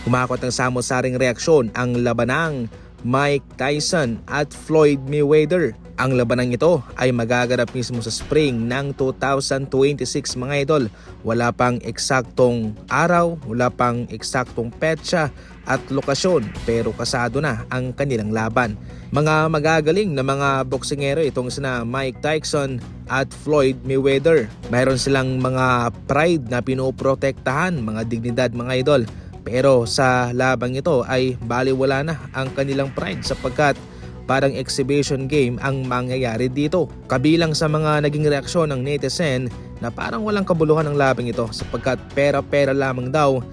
Humakot ng samot-saring reaksyon ang labanang Mike Tyson at Floyd Mayweather. Ang labanang ito ay magaganap mismo sa spring ng 2026 mga idol. Wala pang eksaktong araw, wala pang eksaktong petsa at lokasyon pero kasado na ang kanilang laban. Mga magagaling na mga boksingero itong sina Mike Tyson at Floyd Mayweather. Mayroon silang mga pride na pinoprotektahan, mga dignidad mga idol. Pero sa labang ito ay baliwala na ang kanilang pride sapagkat parang exhibition game ang mangyayari dito. Kabilang sa mga naging reaksyon ng netizen na parang walang kabuluhan ang labang ito sapagkat pera-pera lamang daw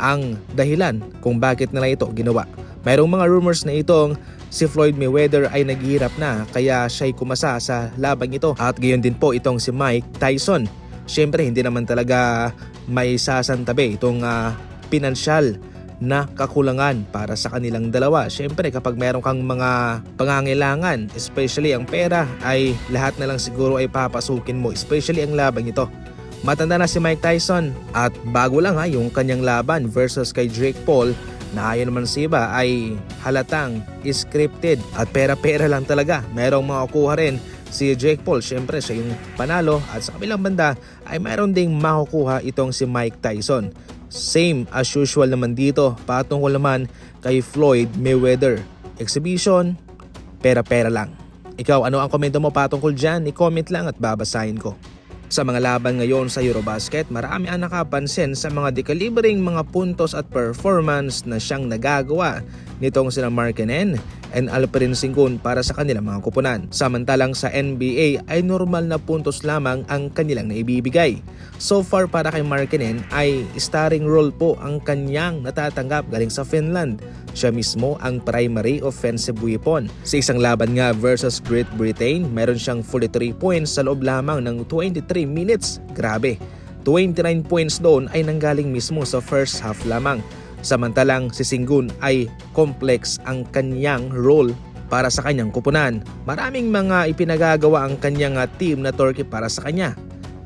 ang dahilan kung bakit nila ito ginawa. Mayroong mga rumors na itong si Floyd Mayweather ay naghihirap na kaya siya'y kumasa sa labang ito at gayon din po itong si Mike Tyson. Siyempre hindi naman talaga may sasantabi itong pinansyal na kakulangan para sa kanilang dalawa. Siyempre kapag meron kang mga pangangailangan, especially ang pera, ay lahat na lang siguro ay papasukin mo, especially ang labang ito. Matanda na si Mike Tyson at bago lang yung kanyang laban versus kay Jake Paul na ayon naman sa iba ay halatang scripted at pera-pera lang talaga. Merong makukuha rin si Jake Paul, siyempre siya yung panalo at sa kabilang banda ay mayroon ding makukuha itong si Mike Tyson. Same as usual naman dito patungkol naman kay Floyd Mayweather. Exhibition, pera-pera lang. Ikaw, ano ang komento mo patungkol dyan? I-comment lang at babasahin ko. Sa mga laban ngayon sa Eurobasket, marami ang nakapansin sa mga dekalibring mga puntos at performance na siyang nagagawa nitong sina Markkanen and Alperen Sengun para sa kanilang mga kupunan. Samantalang sa NBA ay normal na puntos lamang ang kanilang naibibigay. So far para kay Markkanen ay starring role po ang kanyang natatanggap galing sa Finland. Siya mismo ang primary offensive weapon. Sa isang laban nga versus Great Britain, meron siyang 43 points sa loob lamang ng 23 minutes. Grabe, 29 points doon ay nanggaling mismo sa first half lamang. Samantalang si Sengun ay complex ang kanyang role para sa kanyang kupunan. Maraming mga ipinagagawa ang kanyang team na Turkey para sa kanya.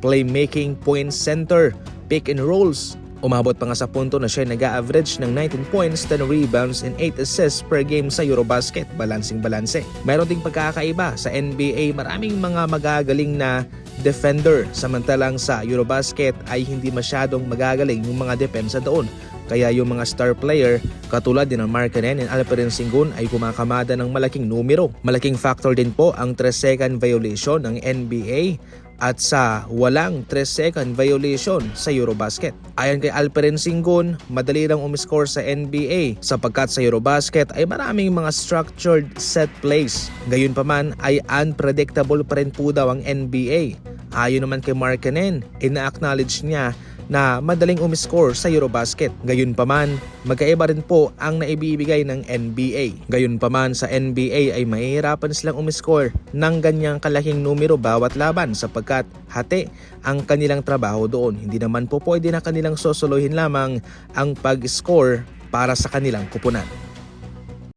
Playmaking, point center, pick and rolls. Umabot pa nga sa punto na siya nag-average ng 19 points, 10 rebounds, and 8 assists per game sa Eurobasket. Balansing-balanse. Mayroon ding pagkakaiba sa NBA. Maraming mga magagaling na defender. Samantalang sa Eurobasket ay hindi masyadong magagaling yung mga depensa doon. Kaya yung mga star player katulad din ng Markkanen and Alperen Sengun ay kumakamada ng malaking numero. Malaking factor din po ang 3-second violation ng NBA at sa walang 3-second violation sa Eurobasket. Ayon kay Alperen Sengun, madali lang umiscore sa NBA sapagkat sa Eurobasket ay maraming mga structured set plays. Gayunpaman ay unpredictable pa rin po daw ang NBA. Ayon naman kay Markkanen, ina-acknowledge niya na madaling umiscore sa Eurobasket. Gayunpaman, magkaiba rin po ang naibibigay ng NBA. Gayunpaman sa NBA ay mahihirapan silang umiscore ng ganyang kalaking numero bawat laban sapagkat hati ang kanilang trabaho doon. Hindi naman po pwede na kanilang sosolohin lamang ang pag-score para sa kanilang kupunan.